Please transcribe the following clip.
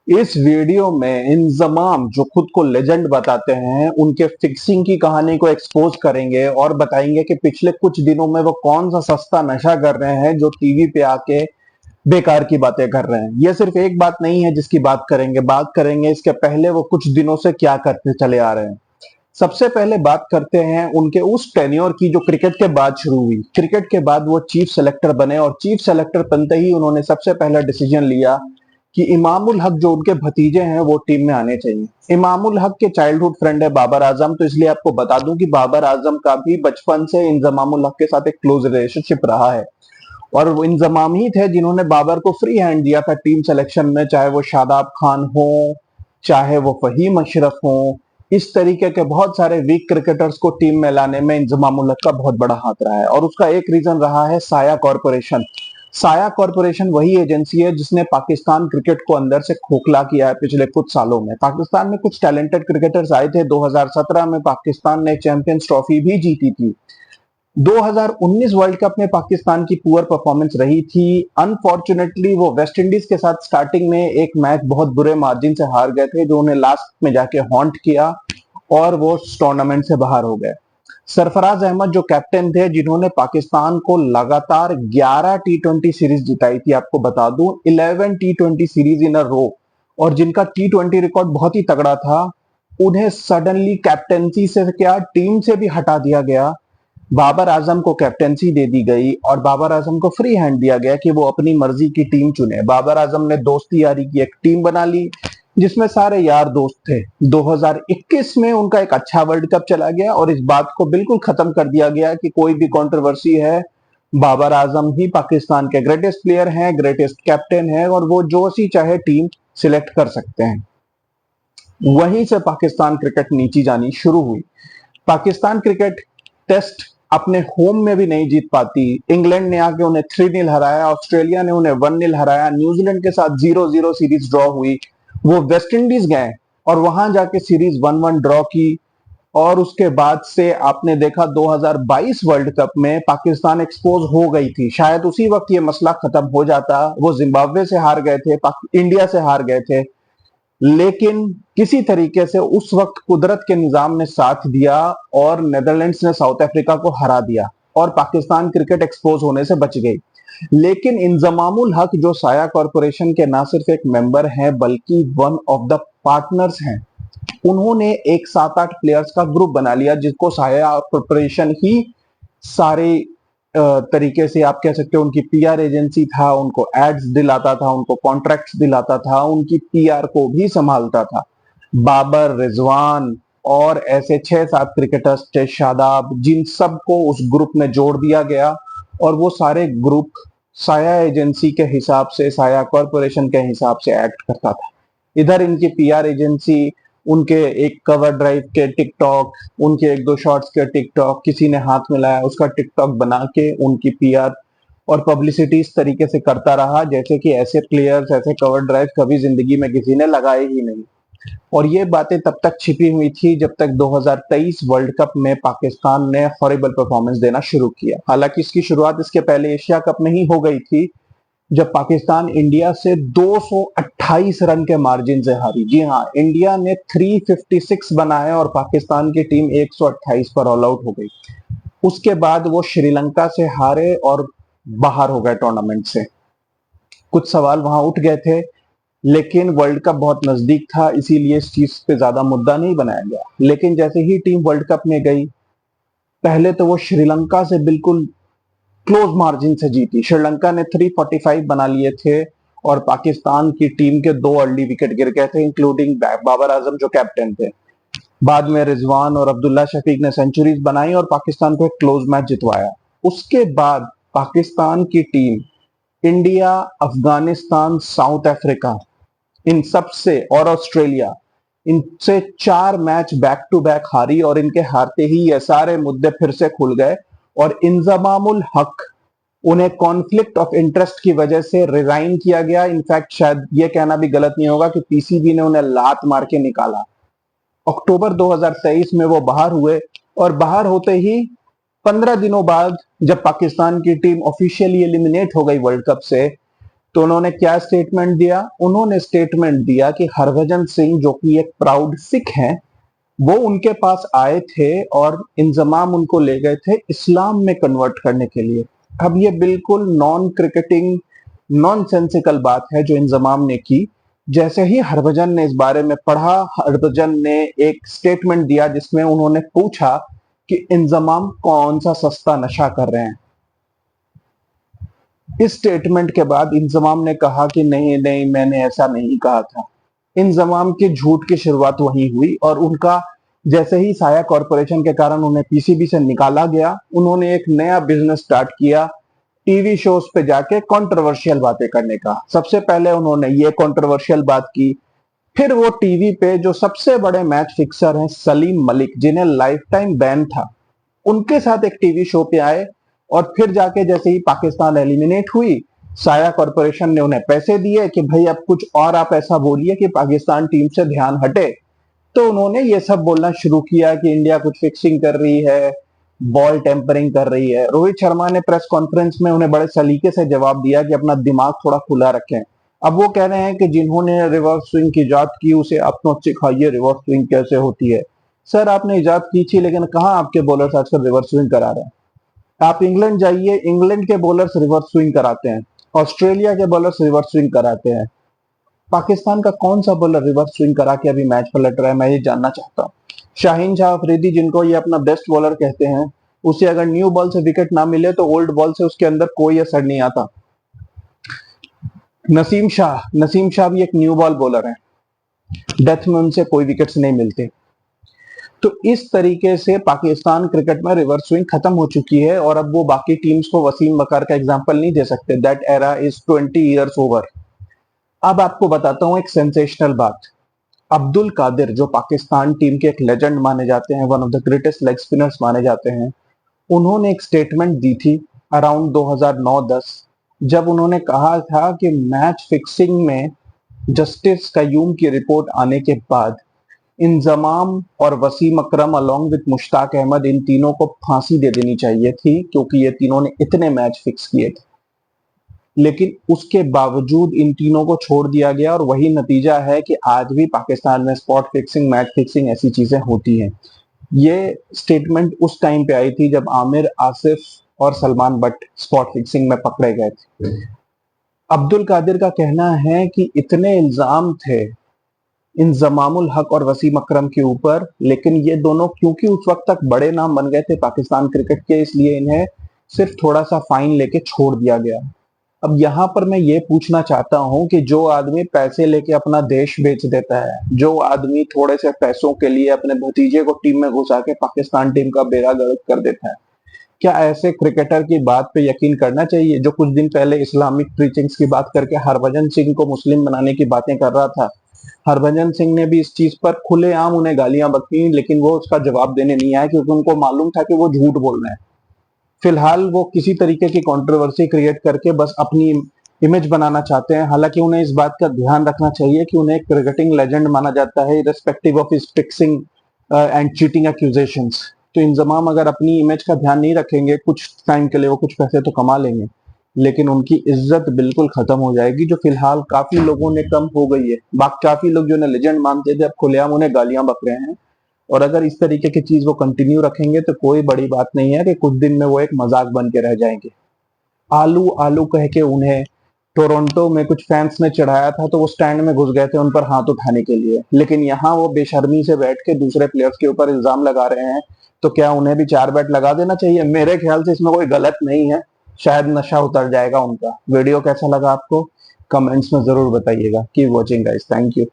इस वीडियो में इंजमाम जो खुद को लेजेंड बताते हैं उनके फिक्सिंग की कहानी को एक्सपोज करेंगे और बताएंगे कि पिछले कुछ दिनों में वो कौन सा सस्ता नशा कर रहे हैं जो टीवी पे आके बेकार की बातें कर रहे हैं। ये सिर्फ एक बात नहीं है जिसकी बात करेंगे इसके पहले वो कुछ दिनों से क्या करते चले आ रहे हैं। सबसे पहले बात करते हैं उनके उस टेन्योर की जो क्रिकेट के बाद शुरू हुई। क्रिकेट के बाद वो चीफ सेलेक्टर बने और चीफ सेलेक्टर बनते ही उन्होंने सबसे पहला डिसीजन लिया कि इमामुल हक जो उनके भतीजे हैं वो टीम में आने चाहिए। इमामुल हक के चाइल्डहुड फ्रेंड है बाबर आजम, तो इसलिए आपको बता दूं कि बाबर आजम का भी बचपन से इंजमामुल हक के साथ एक क्लोज रिलेशनशिप रहा है और वो इंजमाम ही थे जिन्होंने बाबर को फ्री हैंड दिया था टीम सिलेक्शन में, चाहे वो शादाब खान हो चाहे वो फहीम अशरफ हो। इस तरीके के बहुत सारे वीक क्रिकेटर्स को टीम में लाने में इंजमामुल हक का बहुत बड़ा हाथ रहा है और उसका एक रीजन रहा है साया कॉरपोरेशन। साया कॉरपोरेशन वही एजेंसी है जिसने पाकिस्तान क्रिकेट को अंदर से खोखला किया है पिछले कुछ सालों में। पाकिस्तान में कुछ टैलेंटेड क्रिकेटर्स आए थे। 2017 में पाकिस्तान ने चैंपियंस ट्रॉफी भी जीती थी। 2019 वर्ल्ड कप में पाकिस्तान की पुअर परफॉर्मेंस रही थी। अनफॉर्चुनेटली वो वेस्ट इंडीज के साथ स्टार्टिंग में एक मैच बहुत बुरे मार्जिन से हार गए थे जो उन्हें लास्ट में जाके हॉन्ट किया और वो टूर्नामेंट से बाहर हो गए। सरफराज अहमद जो कैप्टन थे जिन्होंने पाकिस्तान को लगातार 11 टी20 सीरीज जिताई थी, आपको बता दूं 11 टी20 सीरीज इन अ रो, और जिनका टी20 रिकॉर्ड बहुत ही तगड़ा था, उन्हें सडनली कैप्टेंसी से क्या टीम से भी हटा दिया गया। बाबर आजम को कैप्टेंसी दे दी गई और बाबर आजम को फ्री हैंड दिया गया कि वो अपनी मर्जी की टीम चुने। बाबर आजम ने दोस्ती यारी की एक टीम बना ली जिसमें सारे यार दोस्त थे। 2021 में उनका एक अच्छा वर्ल्ड कप चला गया और इस बात को बिल्कुल खत्म कर दिया गया कि कोई भी कंट्रोवर्सी है, बाबर आजम ही पाकिस्तान के ग्रेटेस्ट प्लेयर हैं, ग्रेटेस्ट कैप्टन हैं और वो जो सी चाहे टीम सिलेक्ट कर सकते हैं। वहीं से पाकिस्तान क्रिकेट नीची जानी शुरू हुई। पाकिस्तान क्रिकेट टेस्ट अपने होम में भी नहीं जीत पाती। इंग्लैंड ने आके उन्हें 3-0 हराया, ऑस्ट्रेलिया ने उन्हें 1-0 हराया, न्यूजीलैंड के साथ 0-0 सीरीज ड्रॉ हुई। वो वेस्ट इंडीज गए और वहां जाके सीरीज 1-1 ड्रॉ की और उसके बाद से आपने देखा 2022 वर्ल्ड कप में पाकिस्तान एक्सपोज हो गई थी। शायद उसी वक्त ये मसला खत्म हो जाता। वो जिम्बाब्वे से हार गए थे, इंडिया से हार गए थे, लेकिन किसी तरीके से उस वक्त कुदरत के निजाम ने साथ दिया और नेदरलैंड्स ने साउथ अफ्रीका को हरा दिया और पाकिस्तान क्रिकेट एक्सपोज होने से बच गई। लेकिन इंजमामुल हक जो साया कॉरपोरेशन के ना सिर्फ एक मेंबर हैं बल्कि वन ऑफ द पार्टनर्स हैं। उन्होंने एक 7-8 प्लेयर्स का ग्रुप बना लिया जिसको साया कॉरपोरेशन ही सारे तरीके से आप कह सकते हो उनकी पीआर एजेंसी था, उनको एड्स दिलाता था, उनको कॉन्ट्रैक्ट्स दिलाता था, उनकी पीआर को भी संभालता था। बाबर, रिजवान और ऐसे 6-7 क्रिकेटर्स थे, शादाब, जिन सबको उस ग्रुप में जोड़ दिया गया और वो सारे ग्रुप साया एजेंसी के हिसाब से, साया कॉरपोरेशन के हिसाब से एक्ट करता था। इधर इनकी पीआर एजेंसी उनके एक कवर ड्राइव के टिकटॉक, उनके एक दो शॉर्ट्स के टिकटॉक किसी ने हाथ मिलाया उसका टिकटॉक बना के उनकी पीआर और पब्लिसिटी इस तरीके से करता रहा जैसे कि ऐसे प्लेयर्स, ऐसे कवर ड्राइव कभी जिंदगी में किसी ने लगाए ही नहीं। और ये बातें तब तक छिपी हुई थी जब तक 2023 वर्ल्ड कप में पाकिस्तान ने हॉरिबल परफॉर्मेंस देना शुरू किया। हालांकि इसकी शुरुआत इसके पहले एशिया कप में ही हो गई थी जब पाकिस्तान इंडिया से 228 रन के मार्जिन से हारी। जी हाँ, इंडिया ने 356 बनाए और पाकिस्तान की टीम 128 पर ऑल आउट हो गई। उसके बाद वो श्रीलंका से हारे और बाहर हो गए टूर्नामेंट से। कुछ सवाल वहां उठ गए थे लेकिन वर्ल्ड कप बहुत नजदीक था इसीलिए इस चीज पे ज्यादा मुद्दा नहीं बनाया गया। लेकिन जैसे ही टीम वर्ल्ड कप में गई, पहले तो वो श्रीलंका से बिल्कुल क्लोज मार्जिन से जीती। श्रीलंका ने 345 बना लिए थे और पाकिस्तान की टीम के 2 अर्ली विकेट गिर गए थे, इंक्लूडिंग बाबर आजम जो कैप्टन थे। बाद में रिजवान और अब्दुल्ला शफीक ने सेंचुरीज बनाई और पाकिस्तान को एक क्लोज मैच जितवाया। उसके बाद पाकिस्तान की team India, Afghanistan, South Africa, इन सबसे और ऑस्ट्रेलिया, इनसे 4 मैच बैक टू बैक हारी और इनके हारते ही ये सारे मुद्दे फिर से खुल गए और इंजमामुल हक उन्हें कॉन्फ्लिक्ट ऑफ इंटरेस्ट की वजह से रिजाइन किया गया। इनफैक्ट शायद ये कहना भी गलत नहीं होगा कि पीसीबी ने उन्हें लात मार के निकाला। अक्टूबर 2023 में वो बाहर हुए और बाहर होते ही 15 दिनों बाद जब पाकिस्तान की टीम ऑफिशियली एलिमिनेट हो गई वर्ल्ड कप से, तो उन्होंने क्या स्टेटमेंट दिया? उन्होंने स्टेटमेंट दिया कि हरभजन सिंह जो कि एक प्राउड सिख हैं, वो उनके पास आए थे और इंजमाम उनको ले गए थे इस्लाम में कन्वर्ट करने के लिए। अब ये बिल्कुल नॉन क्रिकेटिंग नॉन सेंसिकल बात है जो इंजमाम ने की। जैसे ही हरभजन ने इस बारे में पढ़ा, हरभजन ने एक स्टेटमेंट दिया जिसमें उन्होंने पूछा कि इंजमाम कौन सा सस्ता नशा कर रहे हैं। इस स्टेटमेंट के बाद इंजमाम ने कहा कि नहीं नहीं, मैंने ऐसा नहीं कहा था। इंजमाम के झूठ की शुरुआत वहीं हुई और उनका जैसे ही साया कॉरपोरेशन के कारण उन्हें पीसीबी से निकाला गया, उन्होंने एक नया बिजनेस स्टार्ट किया, टीवी शोज पे जाके कंट्रोवर्शियल बातें करने का। सबसे पहले उन्होंने ये कंट्रोवर्शियल बात की, फिर वो टीवी पे जो सबसे बड़े मैच फिक्सर हैं सलीम मलिक, जिन्हें लाइफ टाइम बैन था, उनके साथ एक टीवी शो पे आए और फिर जाके जैसे ही पाकिस्तान एलिमिनेट हुई, साया कॉरपोरेशन ने उन्हें पैसे दिए कि भाई अब कुछ और आप ऐसा बोलिए कि पाकिस्तान टीम से ध्यान हटे। तो उन्होंने ये सब बोलना शुरू किया कि इंडिया कुछ फिक्सिंग कर रही है, बॉल टेम्परिंग कर रही है। रोहित शर्मा ने प्रेस कॉन्फ्रेंस में उन्हें बड़े सलीके से जवाब दिया कि अपना दिमाग थोड़ा खुला रखें। अब वो कह रहे हैं कि जिन्होंने रिवर्स स्विंग की इजाद की उसे आप तो सिखाइए रिवर्स स्विंग कैसे होती है। सर, आपने इजाद की थी, लेकिन कहाँ आपके बॉलर्स आजकल रिवर्स स्विंग करा रहे हैं? आप इंग्लैंड जाइए, इंग्लैंड के बॉलर्स रिवर्स स्विंग कराते हैं, ऑस्ट्रेलिया के बॉलर्स रिवर्स स्विंग कराते हैं। पाकिस्तान का कौन सा बॉलर रिवर्स स्विंग करा के अभी मैच पलट रहा है? मैं ये जानना चाहता हूँ। शाहीन शाह अफरीदी, जिनको ये अपना बेस्ट बॉलर कहते हैं, उसे अगर न्यू बॉल से विकेट ना मिले तो ओल्ड बॉल से उसके अंदर कोई असर नहीं आता। नसीम शाह भी एक न्यू बॉल बॉलर है, डेथ में उनसे कोई विकेट्स नहीं मिलते। तो इस तरीके से पाकिस्तान क्रिकेट में रिवर्स स्विंग खत्म हो चुकी है और अब वो बाकी टीम्स को वसीम बकर का एग्जांपल नहीं दे सकते। That era is 20 years over. अब आपको बताता हूं एक सेंसेशनल बात। अब्दुल कादिर, जो पाकिस्तान टीम के एक लेजेंड माने जाते हैं, one of the greatest leg spinners माने जाते हैं, उन्होंने एक स्टेटमेंट दी थी अराउंड 2009-10, जब उन्होंने कहा था कि मैच फिक्सिंग में जस्टिस कयूम की रिपोर्ट आने के बाद इंजमाम और वसीम अकरम अलॉन्ग विद मुश्ताक अहमद, इन तीनों को फांसी दे देनी चाहिए थी, क्योंकि ये तीनों ने इतने मैच फिक्स किए थे। लेकिन उसके बावजूद इन तीनों को छोड़ दिया गया और वही नतीजा है कि आज भी पाकिस्तान में स्पॉट फिक्सिंग, मैच फिक्सिंग, ऐसी चीजें होती हैं। ये स्टेटमेंट उस टाइम पे आई थी जब आमिर, आसिफ और सलमान बट स्पॉट फिक्सिंग में पकड़े गए थे। अब्दुल कादिर का कहना है कि इतने इल्जाम थे इंजमामुल हक और वसीम अकरम के ऊपर, लेकिन ये दोनों क्योंकि उस वक्त तक बड़े नाम बन गए थे पाकिस्तान क्रिकेट के, इसलिए इन्हें सिर्फ थोड़ा सा फाइन लेके छोड़ दिया गया। अब यहाँ पर मैं ये पूछना चाहता हूँ कि जो आदमी पैसे लेके अपना देश बेच देता है, जो आदमी थोड़े से पैसों के लिए अपने भतीजे को टीम में घुसा के पाकिस्तान टीम का बेड़ा गर्क कर देता है, क्या ऐसे क्रिकेटर की बात पे यकीन करना चाहिए? जो कुछ दिन पहले इस्लामिक प्रीचिंग्स की बात करके हरभजन सिंह को मुस्लिम बनाने की बातें कर रहा था, हरभजन सिंह ने भी इस चीज पर खुलेआम उन्हें गालियां बकी, लेकिन वो उसका जवाब देने नहीं आए क्योंकि उनको मालूम था कि वो झूठ बोल रहे हैं। फिलहाल वो किसी तरीके की कंट्रोवर्सी क्रिएट करके बस अपनी इमेज बनाना चाहते हैं। हालांकि उन्हें इस बात का ध्यान रखना चाहिए कि उन्हें क्रिकेटिंग लेजेंड माना जाता है, irrespective of his fixing and cheating accusations. तो इंजमाम अगर अपनी इमेज का ध्यान नहीं रखेंगे, कुछ टाइम के लिए वो कुछ पैसे तो कमा लेंगे, लेकिन उनकी इज्जत बिल्कुल खत्म हो जाएगी, जो फिलहाल काफी लोगों ने कम हो गई है। बाकी काफी लोग जो उन्हें लेजेंड मानते थे, अब खुलेआम उन्हें गालियां बक रहे हैं। और अगर इस तरीके की चीज वो कंटिन्यू रखेंगे तो कोई बड़ी बात नहीं है कि कुछ दिन में वो एक मजाक बन के रह जाएंगे। आलू आलू कह के उन्हें टोरंटो में कुछ फैंस ने चढ़ाया था, तो वो स्टैंड में घुस गए थे उन पर हाथ उठाने के लिए, लेकिन यहाँ वो बेशर्मी से बैठ के दूसरे प्लेयर्स के ऊपर इल्जाम लगा रहे हैं। तो क्या उन्हें भी 4 बैट लगा देना चाहिए? मेरे ख्याल से इसमें कोई गलत नहीं है, शायद नशा उतर जाएगा उनका। वीडियो कैसा लगा आपको? कमेंट्स में जरूर बताइएगा। Keep watching guys, thank you.